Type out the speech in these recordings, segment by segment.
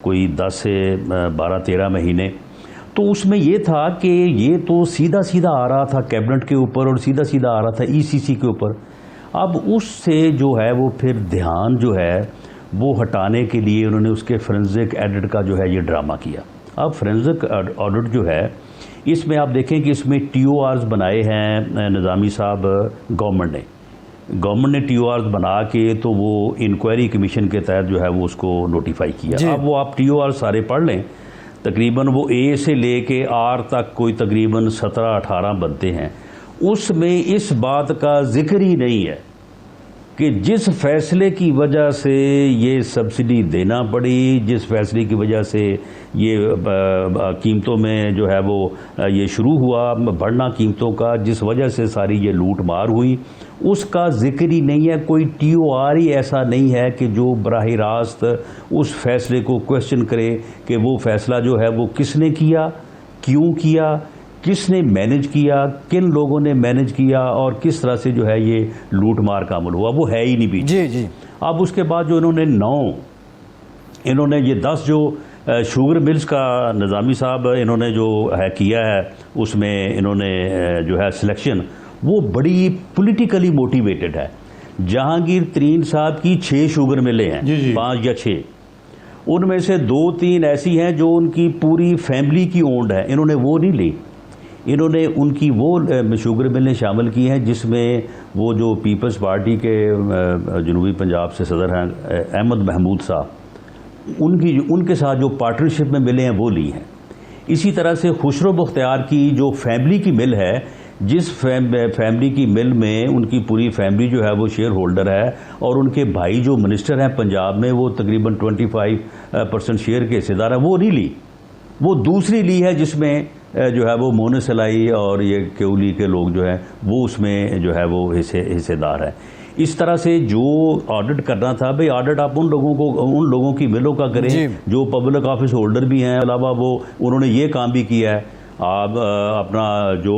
کوئی 10 سے 12-13 مہینے، تو اس میں یہ تھا کہ یہ تو سیدھا سیدھا آ رہا تھا کیبنٹ کے اوپر اور سیدھا سیدھا آ رہا تھا ای سی سی کے اوپر۔ اب اس سے جو ہے وہ پھر دھیان جو ہے وہ ہٹانے کے لیے انہوں نے اس کے فورینزک ایڈٹ کا جو ہے یہ ڈرامہ کیا۔ اب فورینزک آڈٹ جو ہے اس میں آپ دیکھیں کہ اس میں ٹی او آرز بنائے ہیں نظامی صاحب گورنمنٹ نے ٹی او آرز بنا کے تو وہ انکوائری کمیشن کے تحت جو ہے وہ اس کو نوٹیفائی کیا۔ اب وہ آپ ٹی او آر سارے پڑھ لیں، تقریباً وہ اے سے لے کے آر تک کوئی تقریباً 17-18 بنتے ہیں۔ اس میں اس بات کا ذکر ہی نہیں ہے کہ جس فیصلے کی وجہ سے یہ سبسڈی دینا پڑی، جس فیصلے کی وجہ سے یہ قیمتوں میں جو ہے وہ یہ شروع ہوا بڑھنا قیمتوں کا، جس وجہ سے ساری یہ لوٹ مار ہوئی، اس کا ذکر ہی نہیں ہے۔ کوئی ٹی او آر ہی ایسا نہیں ہے کہ جو براہ راست اس فیصلے کو کویسچن کرے کہ وہ فیصلہ جو ہے وہ کس نے کیا، کیوں کیا، کس نے مینج کیا، کن لوگوں نے مینج کیا اور کس طرح سے جو ہے یہ لوٹ مار کا عمل ہوا، وہ ہے ہی نہیں پیچھے۔ اب اس کے بعد جو انہوں نے یہ 10 جو شوگر ملز کا نظامی صاحب انہوں نے جو ہے کیا ہے، اس میں انہوں نے جو ہے سلیکشن وہ بڑی پولیٹیکلی موٹیویٹڈ ہے۔ جہانگیر ترین صاحب کی 6 شوگر ملیں ہیں، 5 یا 6، ان میں سے 2-3 ایسی ہیں جو ان کی پوری فیملی کی اونڈ ہے، انہوں نے وہ نہیں لی۔ انہوں نے ان کی وہ شوگر ملیں شامل کی ہیں جس میں وہ جو پیپلز پارٹی کے جنوبی پنجاب سے صدر ہیں احمد محمود صاحب، ان کے ساتھ جو پارٹنرشپ میں ملیں ہیں وہ لی ہیں۔ اسی طرح سے خسرو بختیار کی جو فیملی کی مل ہے، جس فیملی کی مل میں ان کی پوری فیملی جو ہے وہ شیئر ہولڈر ہے اور ان کے بھائی جو منسٹر ہیں پنجاب میں وہ تقریباً 25% شیئر کے حصے دار ہیں، وہ نہیں لی، وہ دوسری لی ہے جس میں جو ہے وہ مونس علائی اور یہ کیولی کے لوگ جو ہیں وہ اس میں جو ہے وہ حصے دار ہیں۔ اس طرح سے جو آڈٹ کرنا تھا، بھئی آڈٹ آپ ان لوگوں کی ملوں کا کریں جو پبلک آفس ہولڈر بھی ہیں، علاوہ وہ انہوں نے یہ کام بھی کیا ہے۔ آپ اپنا جو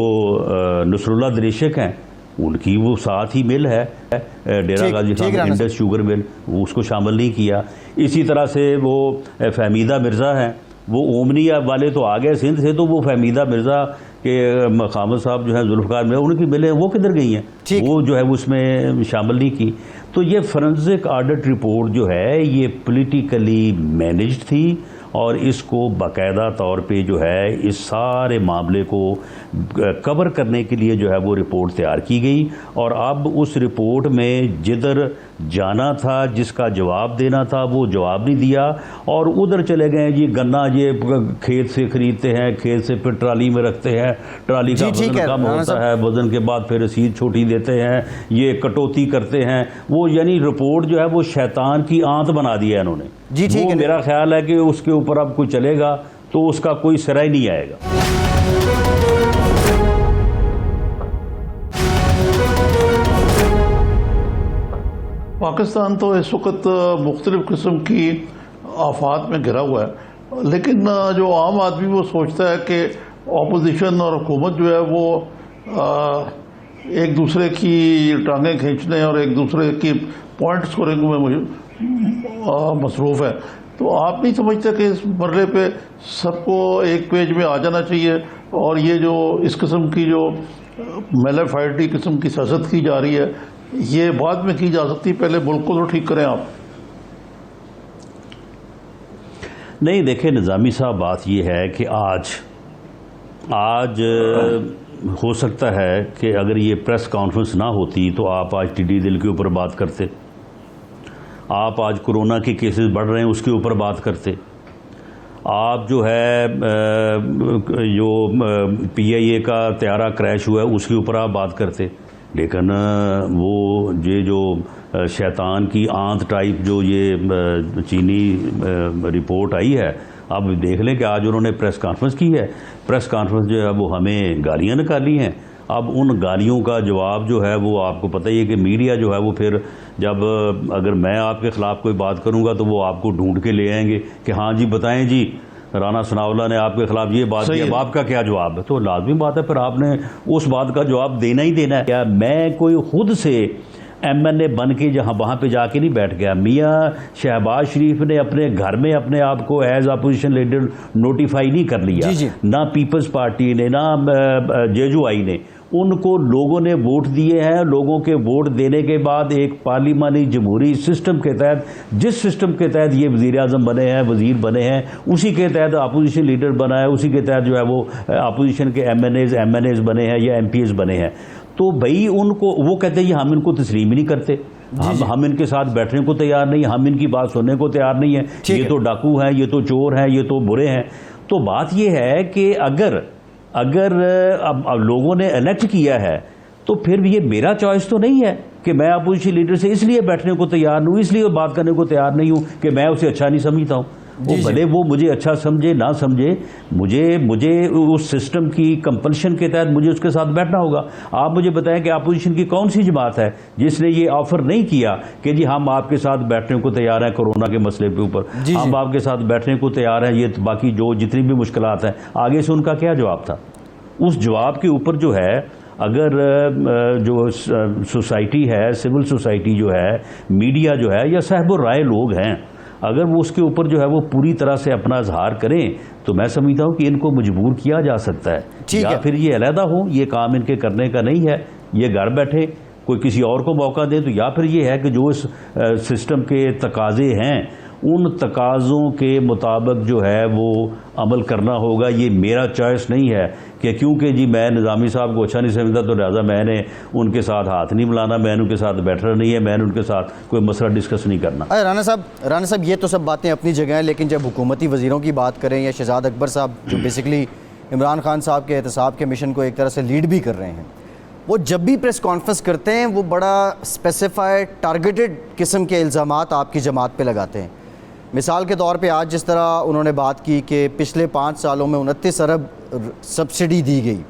نصر اللہ دریشک ہیں ان کی وہ ساتھ ہی مل ہے Dera Ghazi Khan Indus sugar mill, وہ اس کو شامل نہیں کیا۔ اسی طرح سے وہ فہمیدہ مرزا ہیں، وہ اومنی والے تو آ گئے سندھ سے، تو وہ فہمیدہ مرزا کے خامد صاحب جو ہیں ذوالفقار میں ان کی ملیں وہ کدھر گئی ہیں، وہ جو ہے اس میں شامل نہیں کی۔ تو یہ فورینزک آڈٹ رپورٹ جو ہے یہ پولیٹیکلی مینجڈ تھی اور اس کو باقاعدہ طور پہ جو ہے اس سارے معاملے کو کور کرنے کے لیے جو ہے وہ رپورٹ تیار کی گئی، اور اب اس رپورٹ میں جدھر جانا تھا، جس کا جواب دینا تھا وہ جواب نہیں دیا، اور ادھر چلے گئے جی گنا یہ کھیت سے خریدتے ہیں، کھیت سے پھر ٹرالی میں رکھتے ہیں، ٹرالی کا وزن کم ہوتا ہے، وزن کے بعد پھر رسید چھوٹی دیتے ہیں، یہ کٹوتی کرتے ہیں، وہ یعنی رپورٹ جو ہے وہ شیطان کی آنت بنا دی ہے انہوں نے۔ وہ میرا خیال ہے کہ اس کے اوپر اب کوئی چلے گا تو اس کا کوئی سرا ہی نہیں آئے گا۔ پاکستان تو اس وقت مختلف قسم کی آفات میں گھرا ہوا ہے، لیکن جو عام آدمی وہ سوچتا ہے کہ اپوزیشن اور حکومت جو ہے وہ ایک دوسرے کی ٹانگیں کھینچنے اور ایک دوسرے کی پوائنٹ سکورنگ میں مصروف ہے۔ تو آپ نہیں سمجھتے کہ اس مرحلے پہ سب کو ایک پیج میں آ جانا چاہیے، اور یہ جو اس قسم کی جو میلے قسم کی سیاست کی جا رہی ہے یہ بعد میں کی جا سکتی، پہلے ملک کو تو ٹھیک کریں آپ؟ نہیں دیکھیں نظامی صاحب، بات یہ ہے کہ آج ہو سکتا ہے کہ اگر یہ پریس کانفرنس نہ ہوتی تو آپ آج ٹڈی دل کے اوپر بات کرتے، آپ آج کورونا کے کیسز بڑھ رہے ہیں اس کے اوپر بات کرتے، آپ جو ہے جو پی آئی اے کا طیارہ کریش ہوا ہے اس کے اوپر آپ بات کرتے، لیکن وہ یہ جو شیطان کی آنت ٹائپ جو یہ چینی رپورٹ آئی ہے، آپ دیکھ لیں کہ آج انہوں نے پریس کانفرنس کی ہے، پریس کانفرنس جو ہے وہ ہمیں گالیاں نکالی ہیں۔ اب ان گالیوں کا جواب جو ہے وہ آپ کو پتہ ہی ہے کہ میڈیا جو ہے وہ پھر جب اگر میں آپ کے خلاف کوئی بات کروں گا تو وہ آپ کو ڈھونڈ کے لے آئیں گے کہ ہاں جی بتائیں جی رانا ثناءاللہ نے آپ کے خلاف یہ بات کی، اب آپ کا کیا جواب ہے؟ تو لازمی بات ہے پھر آپ نے اس بات کا جواب دینا ہی دینا ہے۔ کیا میں کوئی خود سے ایم این اے بن کے جہاں وہاں پہ جا کے نہیں بیٹھ گیا. میاں شہباز شریف نے اپنے گھر میں اپنے آپ کو ایز اپوزیشن لیڈر نوٹیفائی نہیں کر لیا, نہ پیپلز پارٹی نے نہ جے جو آئی نے. ان کو لوگوں نے ووٹ دیے ہیں. لوگوں کے ووٹ دینے کے بعد ایک پارلیمانی جمہوری سسٹم کے تحت, جس سسٹم کے تحت یہ وزیر اعظم بنے ہیں, وزیر بنے ہیں, اسی کے تحت اپوزیشن لیڈر بنا ہے, اسی کے تحت جو ہے وہ اپوزیشن کے ایم این ایز بنے ہیں یا ایم پی ایز بنے ہیں. تو بھائی ان کو وہ کہتے ہیں ہم ان کو تسلیم ہی نہیں کرتے, ہم ان کے ساتھ بیٹھنے کو تیار نہیں, ہم ان کی بات سننے کو تیار نہیں ہیں, یہ تو ڈاکو ہیں, یہ تو چور ہیں, یہ تو برے ہیں. تو بات یہ ہے کہ اگر اب لوگوں نے الیکٹ کیا ہے تو پھر یہ میرا چوائس تو نہیں ہے کہ میں اپوزیشن لیڈر سے اس لیے بیٹھنے کو تیار نہیں ہوں, اس لیے بات کرنے کو تیار نہیں ہوں کہ میں اسے اچھا نہیں سمجھتا ہوں. وہ بھلے وہ مجھے اچھا سمجھے نہ سمجھے, مجھے اس سسٹم کی کمپلشن کے تحت مجھے اس کے ساتھ بیٹھنا ہوگا. آپ مجھے بتائیں کہ اپوزیشن کی کون سی جماعت ہے جس نے یہ آفر نہیں کیا کہ جی ہم آپ کے ساتھ بیٹھنے کو تیار ہیں کورونا کے مسئلے کے اوپر, ہم آپ کے ساتھ بیٹھنے کو تیار ہیں, یہ باقی جو جتنی بھی مشکلات ہیں. آگے سے ان کا کیا جواب تھا؟ اس جواب کے اوپر جو ہے اگر جو سوسائٹی ہے, سول سوسائٹی جو ہے, میڈیا جو ہے, یا صاحب الرائے لوگ ہیں, اگر وہ اس کے اوپر جو ہے وہ پوری طرح سے اپنا اظہار کریں تو میں سمجھتا ہوں کہ ان کو مجبور کیا جا سکتا ہے. یا پھر یہ علیحدہ ہوں, یہ کام ان کے کرنے کا نہیں ہے, یہ گھر بیٹھے کوئی کسی اور کو موقع دے. تو یا پھر یہ ہے کہ جو اس سسٹم کے تقاضے ہیں ان تقاضوں کے مطابق جو ہے وہ عمل کرنا ہوگا. یہ میرا چوائس نہیں ہے کہ کیونکہ جی میں نظامی صاحب کو اچھا نہیں سمجھتا تو لہٰذا میں نے ان کے ساتھ ہاتھ نہیں ملانا, میں نے ان کے ساتھ بیٹھنا نہیں ہے, میں نے ان کے ساتھ کوئی مسئلہ ڈسکس نہیں کرنا. رانا صاحب یہ تو سب باتیں اپنی جگہ ہیں, لیکن جب حکومتی وزیروں کی بات کریں یا شہزاد اکبر صاحب جو بیسکلی عمران خان صاحب کے احتساب کے مشن کو ایک طرح سے لیڈ بھی کر رہے ہیں, وہ جب بھی پریس کانفرنس کرتے ہیں وہ بڑا اسپیسیفائڈ ٹارگیٹڈ قسم کے الزامات آپ کی جماعت پہ لگاتے ہیں. مثال کے طور پہ آج جس طرح انہوں نے بات کی کہ پچھلے 5 سالوں میں 29 ارب سبسڈی دی گئی,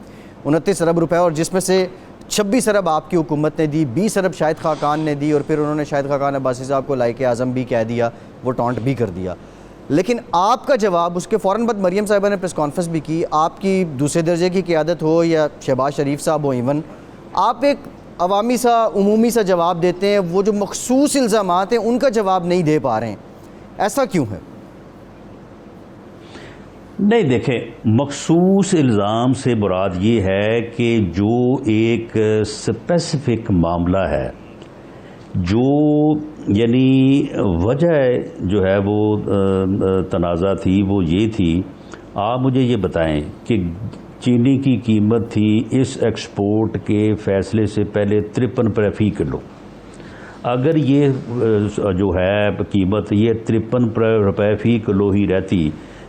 29 ارب روپے, اور جس میں سے 26 ارب آپ کی حکومت نے دی, 20 ارب شاہد خاقان نے دی, اور پھر انہوں نے شاہد خاقان عباسی صاحب کو لائق اعظم بھی کہہ دیا, وہ ٹانٹ بھی کر دیا. لیکن آپ کا جواب اس کے فوراً بعد مریم صاحبہ نے پریس کانفرنس بھی کی, آپ کی دوسرے درجے کی قیادت ہو یا شہباز شریف صاحب ہو, ایون آپ ایک عوامی سا عمومی سا جواب دیتے ہیں, وہ جو مخصوص الزامات ہیں ان کا جواب نہیں دے پا رہے ہیں. ایسا کیوں ہے؟ نہیں دیکھیں, مخصوص الزام سے مراد یہ ہے کہ جو ایک اسپیسیفک معاملہ ہے, جو یعنی وجہ جو ہے وہ تنازع تھی وہ یہ تھی. آپ مجھے یہ بتائیں کہ چینی کی قیمت تھی اس ایکسپورٹ کے فیصلے سے پہلے 53 فی کلو. اگر یہ جو ہے قیمت یہ 53 روپے فی کلو ہی رہتی,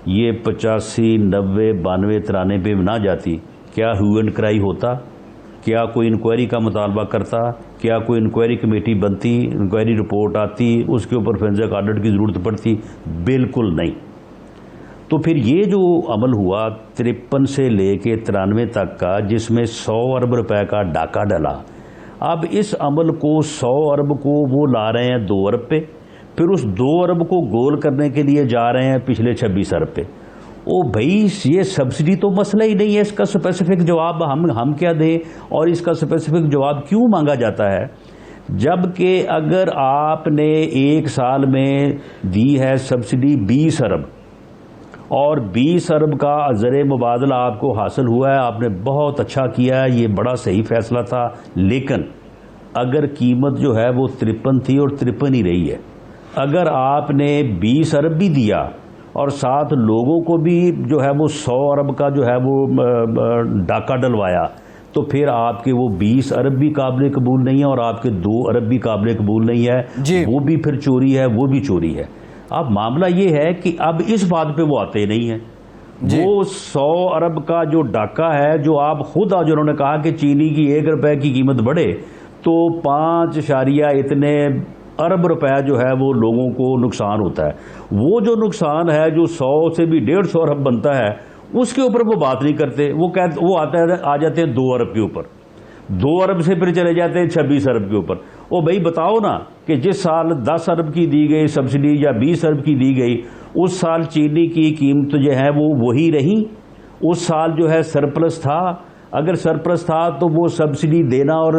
یہ 85, 90, 92, 93 پہ نہ جاتی, کیا ہیو اینڈ کرائی ہوتا؟ کیا کوئی انکوائری کا مطالبہ کرتا؟ کیا کوئی انکوائری کمیٹی بنتی, انکوائری رپورٹ آتی, اس کے اوپر فورینزک آڈٹ کی ضرورت پڑتی؟ بالکل نہیں. تو پھر یہ جو عمل ہوا 53 سے لے کے 93 تک کا, جس میں 100 ارب روپے کا ڈاکہ ڈلا, اب اس عمل کو 100 ارب کو وہ لا رہے ہیں 2 ارب پہ, پھر اس 2 ارب کو گول کرنے کے لیے جا رہے ہیں پچھلے 26 ارب پہ. او بھائی یہ سبسڈی تو مسئلہ ہی نہیں ہے, اس کا اسپیسیفک جواب ہم کیا دیں, اور اس کا اسپیسیفک جواب کیوں مانگا جاتا ہے؟ جبکہ اگر آپ نے ایک سال میں دی ہے سبسڈی 20 ارب اور 20 ارب کا زر مبادلہ آپ کو حاصل ہوا ہے, آپ نے بہت اچھا کیا ہے, یہ بڑا صحیح فیصلہ تھا. لیکن اگر قیمت جو ہے وہ 53 تھی اور 53 ہی رہی ہے, اگر آپ نے 20 ارب بھی دیا اور ساتھ لوگوں کو بھی جو ہے وہ 100 ارب کا جو ہے وہ ڈاکہ ڈلوایا, تو پھر آپ کے وہ 20 ارب بھی قابل قبول نہیں ہے اور آپ کے 2 ارب بھی قابل قبول نہیں ہے. وہ بھی پھر چوری ہے, وہ بھی چوری ہے. اب معاملہ یہ ہے کہ اب اس بات پہ وہ آتے نہیں ہیں. وہ 100 ارب کا جو ڈاکہ ہے, جو آپ خود آج انہوں نے کہا کہ چینی کی 1 روپے کی قیمت بڑھے تو 5 اتنے ارب روپے جو ہے وہ لوگوں کو نقصان ہوتا ہے. وہ جو نقصان ہے جو 100 سے بھی 150 ارب بنتا ہے, اس کے اوپر وہ بات نہیں کرتے. وہ آ جاتے ہیں 2 ارب کے اوپر, 2 ارب سے پھر چلے جاتے ہیں 26 ارب کے اوپر. او بھائی بتاؤ نا کہ جس سال 10 ارب کی دی گئی سبسڈی یا 20 ارب کی دی گئی, اس سال چینی کی قیمت جو ہے وہ وہی رہی, اس سال جو ہے سرپلس تھا. اگر سرپلس تھا تو وہ سبسڈی دینا اور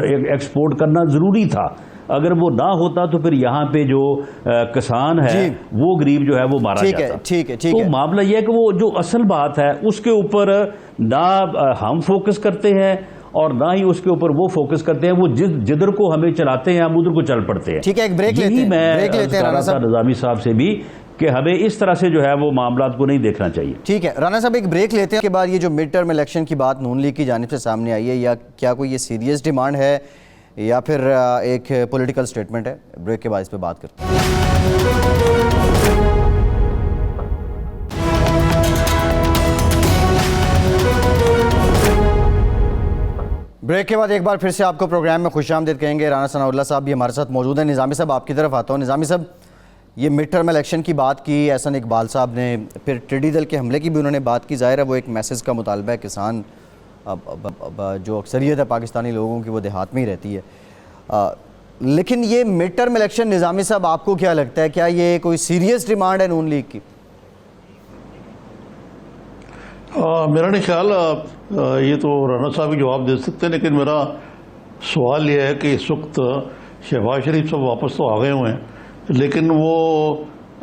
ایکسپورٹ کرنا ضروری تھا. اگر وہ نہ ہوتا تو پھر یہاں پہ جو کسان ہے وہ غریب جو ہے وہ مارا جاتا. ٹھیک ہے. تو معاملہ یہ ہے کہ وہ جو اصل بات ہے اس کے اوپر نہ ہم فوکس کرتے ہیں اور نہ ہی اس کے اوپر وہ فوکس کرتے ہیں. وہ جدھر کو ہمیں چلاتے ہیں ہم ادھر کو چل پڑتے ہیں. ٹھیک ہے, ایک بریک لیتے ہیں. میں کہہ رہا تھا نظامی صاحب سے بھی کہ ہمیں اس طرح سے جو ہے وہ معاملات کو نہیں دیکھنا چاہیے. ٹھیک ہے رانا صاحب, ایک بریک لیتے ہیں. اس کے بعد یہ جو مڈ ٹرم الیکشن کی بات نون لیگ کی جانب سے سامنے آئی ہے, یا کیا کوئی یہ سیریس ڈیمانڈ ہے یا پھر ایک پولیٹیکل سٹیٹمنٹ ہے؟ بریک کے بعد اس پہ بات کرتے ہیں. بریک کے بعد ایک بار پھر سے آپ کو پروگرام میں خوش آمدید کہیں گے. رانا ثناء اللہ صاحب بھی ہمارے ساتھ موجود ہیں. نظامی صاحب آپ کی طرف آتا ہوں. نظامی صاحب, یہ مڈ ٹرم الیکشن کی بات کی احسن اقبال صاحب نے, پھر ٹڈی دل کے حملے کی بھی انہوں نے بات کی. ظاہر ہے وہ ایک میسج کا مطالبہ ہے. کسان جو اکثریت ہے پاکستانی لوگوں کی وہ دیہات میں ہی رہتی ہے, لیکن یہ مڈ ٹرم الیکشن نظامی صاحب آپ کو کیا لگتا ہے, کیا یہ کوئی سیریس ڈیمانڈ ہے نون لیگ کی؟ میرا نہیں خیال, یہ تو رانا صاحب ہی جواب دے سکتے ہیں, لیکن میرا سوال یہ ہے کہ اس وقت شہباز شریف صاحب واپس تو آ گئے ہوئے ہیں, لیکن وہ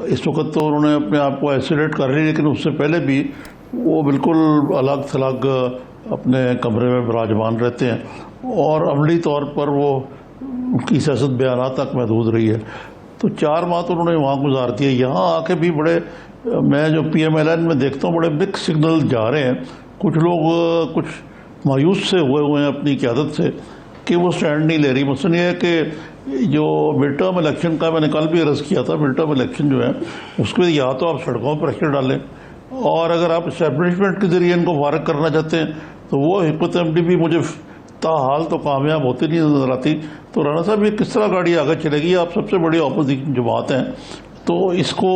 اس وقت تو انہوں نے اپنے آپ کو آئسولیٹ کر لی, لیکن اس سے پہلے بھی وہ بالکل الگ تھلگ اپنے کمرے میں براجمان رہتے ہیں اور عملی طور پر وہ ان کی سیاست بیانات تک محدود رہی ہے. تو 4 ماہ تو انہوں نے وہاں گزار دیے. یہاں آ کے بھی بڑے, میں جو پی ایم ایل این میں دیکھتا ہوں بڑے مکس سگنل جا رہے ہیں. کچھ لوگ کچھ مایوس سے ہوئے ہیں اپنی قیادت سے کہ وہ سٹینڈ نہیں لے رہی. مثلاً یہ ہے کہ جو مڈ ٹرم الیکشن کا میں نے کل بھی عرض کیا تھا, مڈ ٹرم الیکشن جو ہے اس کے یا تو آپ سڑکوں پر پریشر ڈالیں, اور اگر آپ اسٹیبلشمنٹ کے ذریعے ان کو فارغ کرنا چاہتے ہیں تو وہ حکمت عملی بھی مجھے تاحال تو کامیاب ہوتی نہیں نظر آتی. تو رانا صاحب یہ کس طرح گاڑی آگے چلے گی؟ آپ سب سے بڑی اپوزیشن جماعت ہیں, تو اس کو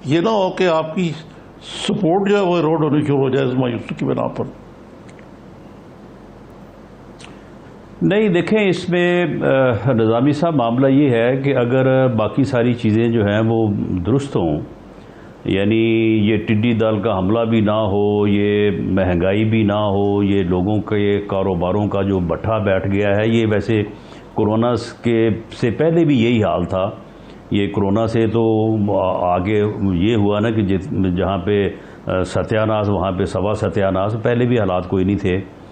یہ نہ ہو کہ آپ کی سپورٹ جو ہے وہ ایروڈ ہونی شروع ہو جائے اس مایوسی کی بنا پر. نہیں دیکھیں, اس میں نظامی صاحب معاملہ یہ ہے کہ اگر باقی ساری چیزیں جو ہیں وہ درست ہوں, یعنی یہ ٹڈی دل کا حملہ بھی نہ ہو, یہ مہنگائی بھی نہ ہو, یہ لوگوں کے کاروباروں کا جو بٹھا بیٹھ گیا ہے, یہ ویسے کورونا کے سے پہلے بھی یہی حال تھا. یہ کورونا سے تو آگے یہ ہوا نا کہ جہاں پہ ستیہ ناش وہاں پہ سوا ستیہ ناش, پہلے بھی حالات کوئی نہیں تھے.